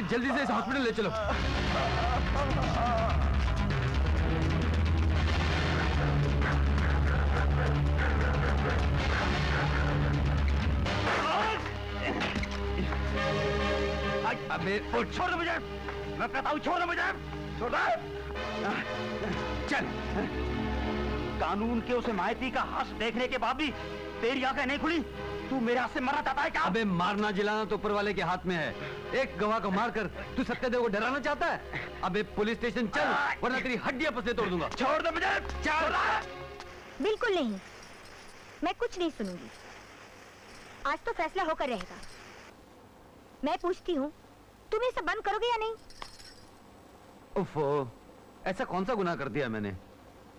अरे जल्दी से इसे हॉस्पिटल ले चलो। अबे छोड़ दो मुझे, मैं कहता हूँ छोड़ दो मुझे, छोड़ दो। चल। कानून के उस हिमायती का हंस देखने के बाद भी तेरी आंखें नहीं खुली? तू मेरे हाथ से मरना चाहता है क्या? अबे मारना जिलाना तो ऊपर वाले के हाथ में है। एक गवाह को मारकर तू सत्यदेव को डराना चाहता है? अबे पुलिस स्टेशन चल, वरना तेरी हड्डियां पसले तोड़ दूंगा। छोड़ दो मुझे, चल। बिल्कुल नहीं, मैं कुछ नहीं सुनूंगी। आज तो फैसला होकर रहेगा। मैं पूछती हूँ, तुम ये सब बंद करोगे या नहीं? उफ़ो, ऐसा कौन सा गुनाह कर दिया मैंने?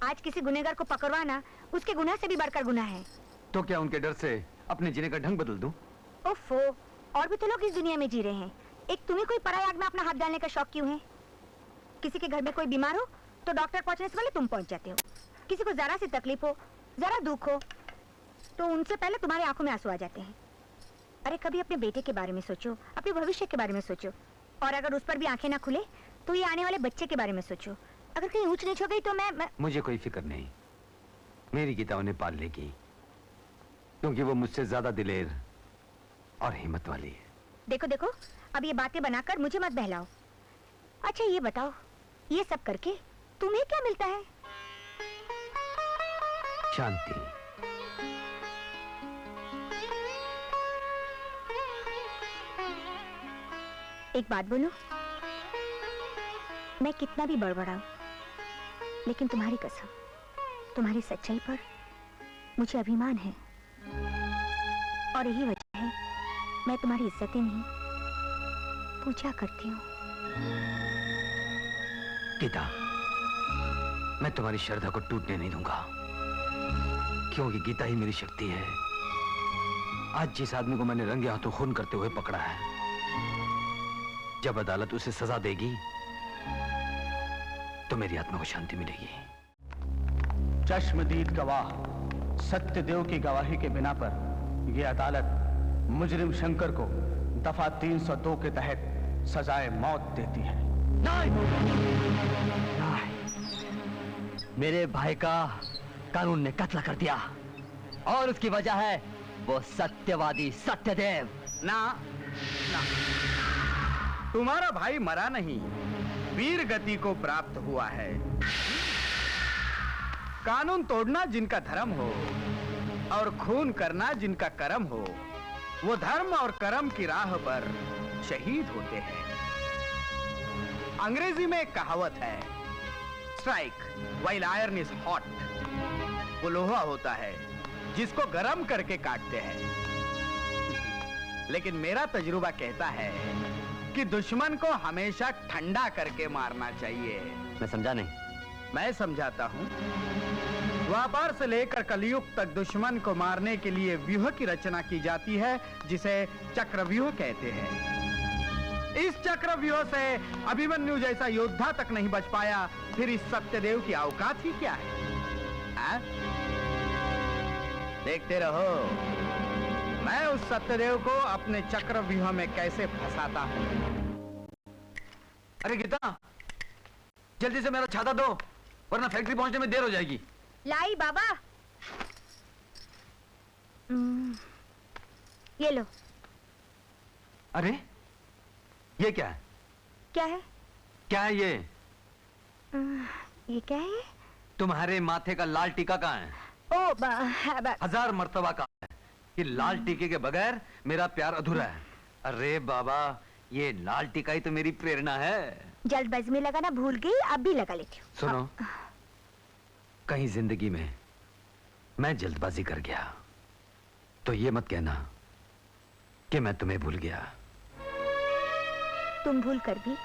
आज किसी गुनहगार को पकड़वाना उसके गुनाह से भी बढ़कर गुनाह है। तो क्या उनके डर से अपने जीने का ढंग बदल दूं? उफ़ो, और भी तो लोग इस दुनिया में जी रहे हैं। एक तुम्हें कोई पराई आग में अपना हाथ डालने का शौक क्यों है? किसी के घर में कोई बीमार हो तो डॉक्टर पहुंचने से पहले तुम पहुंच जाते हो। किसी को जरा सी तकलीफ हो, जरा दुख हो, तो उनसे पहले तुम्हारी आंखों में आंसू आ जाते हैं। अरे कभी अपने बेटे के बारे में सोचो, अपने भविष्य के बारे में सोचो, और अगर उस पर भी आंखें ना खुले तो ये आने वाले बच्चे के बारे में सोचो। अगर कहीं ऊंच नीच हो गई तो मैं मुझे कोई फिक्र नहीं, मेरी गीता उन्हें पाल लेगी, क्योंकि वो मुझसे ज्यादा दिलेर और हिम्मत वाली है। देखो देखो, अब ये बातें बनाकर मुझे मत बहलाओ। अच्छा ये बताओ, ये सब करके तुम्हें क्या मिलता है? शांति। एक बात बोलूं, मैं कितना भी बड़बड़ाऊं, लेकिन तुम्हारी कसम, तुम्हारी सच्चाई पर मुझे अभिमान है, और यही वजह है मैं तुम्हारी इज्जतें नहीं पूछा करती हूँ। गीता, मैं तुम्हारी श्रद्धा को टूटने नहीं दूंगा, क्योंकि गीता ही मेरी शक्ति है। आज जिस आदमी को मैंने रंगे हाथों खून करते हुए पकड़ा है, जब अदालत उसे सजा देगी तो मेरी आत्मा को शांति मिलेगी। चश्मदीद गवाह सत्यदेव की गवाही के बिना पर यह अदालत मुजरिम शंकर को दफा 302 के तहत सजाए मौत देती है। नहीं! मेरे भाई का कानून ने कत्ल कर दिया, और उसकी वजह है वो सत्यवादी सत्यदेव। ना, तुम्हारा भाई मरा नहीं, वीर गति को प्राप्त हुआ है। कानून तोड़ना जिनका धर्म हो और खून करना जिनका कर्म हो, वो धर्म और कर्म की राह पर शहीद होते हैं। अंग्रेजी में एक कहावत है, strike while iron is hot. वो लोहा होता है जिसको गरम करके काटते हैं, लेकिन मेरा तजुर्बा कहता है कि दुश्मन को हमेशा ठंडा करके मारना चाहिए। मैं समझा नहीं। मैं समझाता हूं। व्यापार से लेकर कलयुग तक दुश्मन को मारने के लिए व्यूह की रचना की जाती है, जिसे चक्रव्यूह कहते हैं। इस चक्रव्यूह से अभिमन्यु जैसा योद्धा तक नहीं बच पाया, फिर इस सत्यदेव की औकात ही क्या है? देखते रहो मैं उस सत्यदेव को अपने चक्रव्यूह में कैसे फंसाता हूं। अरे गीता, जल्दी से मेरा छाता दो, वरना फैक्ट्री पहुंचने में देर हो जाएगी। लाई बाबा। ये लो। अरे ये क्या है? क्या है? क्या है ये? ये क्या है? तुम्हारे माथे का लाल टीका कहाँ है? ओ 1000 मर्तबा का है कि लाल टीके के बगैर मेरा प्यार अधूरा है। अरे बाबा, ये लाल टीका ही तो मेरी प्रेरणा है। जल्दबाजी में लगाना भूल गई, अब भी लगा लेती हूँ। सुनो, कहीं जिंदगी में मैं जल्दबाजी कर गया तो ये मत कहना कि मैं तुम्हें भूल गया। तुम भूल कर भी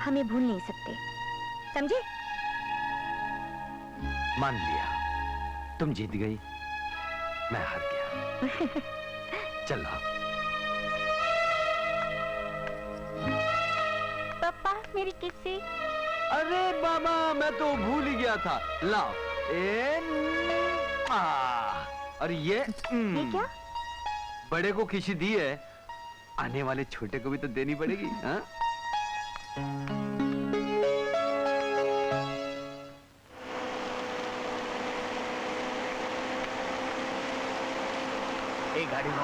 हमें भूल नहीं सकते, समझे? मान लिया, तुम जीत गई, मैं हार गया। चलो। पापा मेरी किस्से। अरे बाबा, मैं तो भूल ही गया था। लाओ। और ये क्या? बड़े को खिशी दी है, आने वाले छोटे को भी तो देनी पड़ेगी। हाँ? एक गाड़ी लो।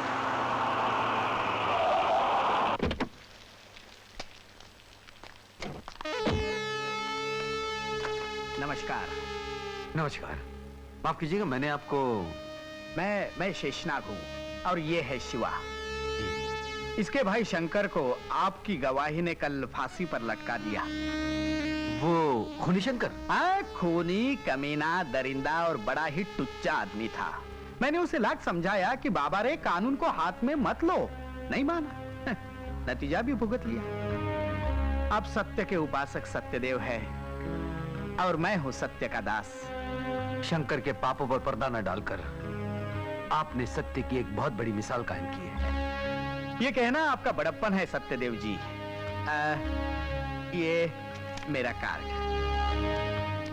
नमस्कार। नमस्कार। माफ कीजिएगा, मैंने आपको मैं शेषनाग हूँ और ये है शिवा। इसके भाई शंकर को आपकी गवाही ने कल फांसी पर लटका दिया। वो खूनी शंकर? हाँ, खूनी, कमीना, दरिंदा और बड़ा ही टुच्चा आदमी था। मैंने उसे लाख समझाया कि बाबा रे कानून को हाथ में मत लो, नहीं माना। नतीजा भी भुगत लिया। अब सत्य के उपासक सत्यदेव है और मैं हूं सत्य का दास। शंकर के पापों पर पर्दा न डालकर आपने सत्य की एक बहुत बड़ी मिसाल कायम की है। ये कहना आपका बड़प्पन है सत्यदेव जी। ये मेरा कार्ड।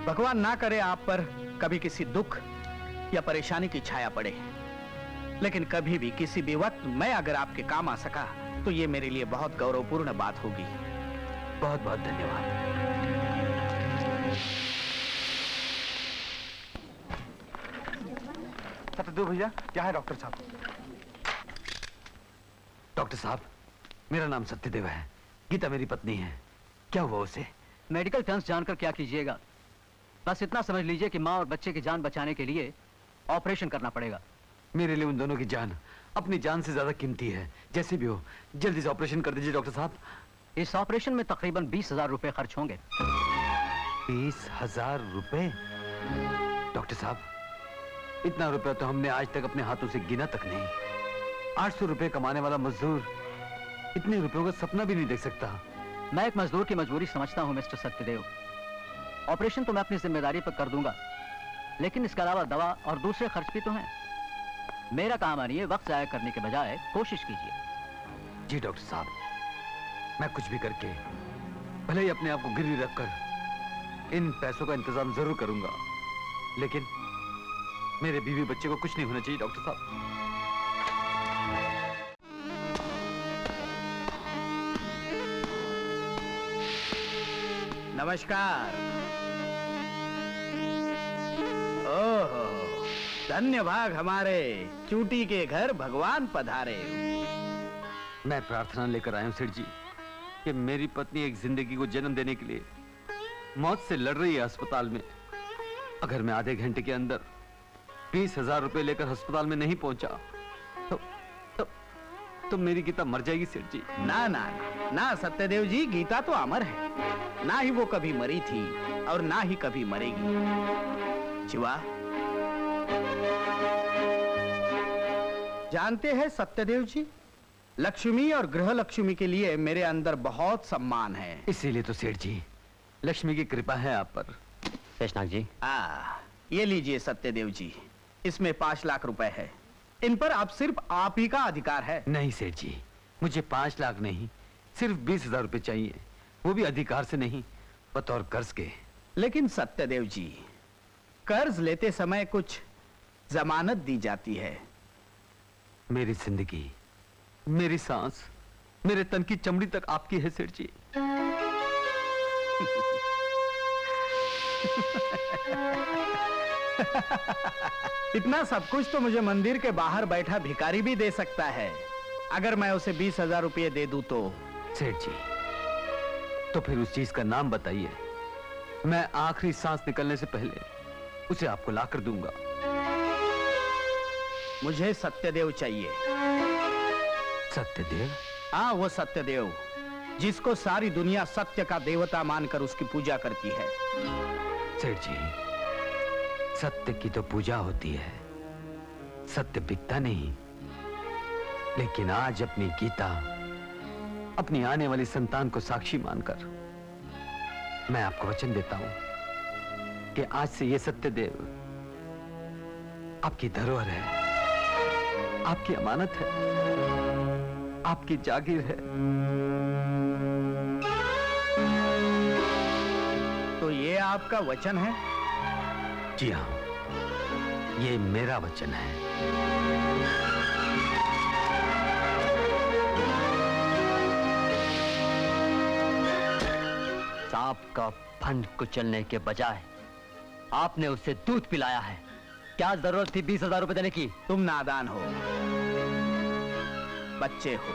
भगवान ना करे आप पर कभी किसी दुख या परेशानी की छाया पड़े, लेकिन कभी भी किसी भी वक्त मैं अगर आपके काम आ सका तो ये मेरे लिए बहुत गौरवपूर्ण बात होगी। बहुत बहुत धन्यवाद। सत्यदेव भैया, क्या है डॉक्टर साहब? डॉक्टर साहब, मेरा नाम सत्यदेव है। गीता मेरी पत्नी है। क्या हुआ उसे? मेडिकल टर्म्स जानकर क्या कीजिएगा, बस इतना समझ लीजिए कि माँ और बच्चे की जान बचाने के लिए ऑपरेशन करना पड़ेगा। मेरे लिए उन दोनों की जान अपनी जान से ज्यादा कीमती है। जैसे भी हो जल्दी से ऑपरेशन कर दीजिए डॉक्टर साहब। इस ऑपरेशन में तकरीबन 20,000 रुपए खर्च होंगे। 20,000 रुपए? डॉक्टर साहब, इतना रुपया तो हमने आज तक अपने हाथों से गिना तक नहीं। 800 रुपए कमाने वाला मजदूर इतने रुपयों का सपना भी नहीं देख सकता। मैं एक मजदूर की मजबूरी समझता हूँ मिस्टर सत्यदेव। ऑपरेशन तो मैं अपनी जिम्मेदारी पर कर दूंगा, लेकिन इसके अलावा दवा और दूसरे खर्च भी तो हैं। मेरा काम मानिए, वक्त जाया करने के बजाय कोशिश कीजिए। जी डॉक्टर साहब, मैं कुछ भी करके, भले ही अपने आप को गिरवी रखकर इन पैसों का इंतजाम जरूर करूंगा, लेकिन मेरे बीवी बच्चे को कुछ नहीं होना चाहिए डॉक्टर साहब। नमस्कार। ओहो, धन्य भाग हमारे चूटी के घर भगवान पधारे। मैं प्रार्थना लेकर आया हूं सेठ जी कि मेरी पत्नी एक जिंदगी को जन्म देने के लिए मौत से लड़ रही है अस्पताल में। अगर मैं आधे घंटे के अंदर 20,000 रुपए लेकर अस्पताल में नहीं पहुंचा तो मेरी गीता मर जाएगी सेठ जी। ना ना ना सत्यदेव जी, गीता तो अमर है। ना ही वो कभी मरी थी और ना ही कभी मरेगी। शिवा, जानते हैं सत्यदेव जी, लक्ष्मी और गृह लक्ष्मी के लिए मेरे अंदर बहुत सम्मान है। इसीलिए तो सेठ जी, लक्ष्मी की कृपा है आप पर। शेषनाग जी, ये लीजिए सत्यदेव जी, इसमें 5 लाख रुपए है। इन पर अब सिर्फ आप ही का अधिकार है। नहीं सेठ जी, मुझे 5 लाख नहीं, सिर्फ 20,000 रुपए चाहिए, वो भी अधिकार से नहीं, बतौर कर्ज के। लेकिन सत्यदेव जी, कर्ज लेते समय कुछ जमानत दी जाती है। मेरी जिंदगी, मेरी सांस, मेरे तन की चमड़ी तक आपकी है सेठ जी। इतना सब कुछ तो मुझे मंदिर के बाहर बैठा भिखारी भी दे सकता है, अगर मैं उसे 20,000 रुपये दे दूं तो। सेठ जी, तो फिर उस चीज का नाम बताइए, मैं आखिरी सांस निकलने से पहले उसे आपको ला कर दूंगा। मुझे सत्यदेव चाहिए। सत्यदेव? हाँ, वो सत्यदेव जिसको सारी दुनिया सत्य का देवता मानकर उसकी पूजा करती है। सेठ जी, सत्य की तो पूजा होती है, सत्य बिकता नहीं। लेकिन आज अपनी गीता, अपनी आने वाली संतान को साक्षी मानकर मैं आपको वचन देता हूं कि आज से ये सत्यदेव आपकी धरोहर है, आपकी अमानत है, आपकी जागीर है। तो ये आपका वचन है? जी हाँ, ये मेरा वचन है। सांप का फन कुचलने के बजाय आपने उसे दूध पिलाया है। क्या जरूरत थी 20,000 रुपए देने की? तुम नादान हो, बच्चे हो।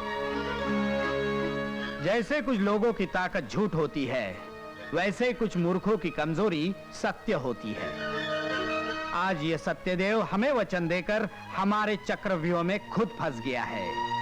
जैसे कुछ लोगों की ताकत झूठ होती है, वैसे कुछ मूर्खों की कमजोरी सत्य होती है। आज ये सत्यदेव हमें वचन देकर हमारे चक्रव्यूह में खुद फंस गया है।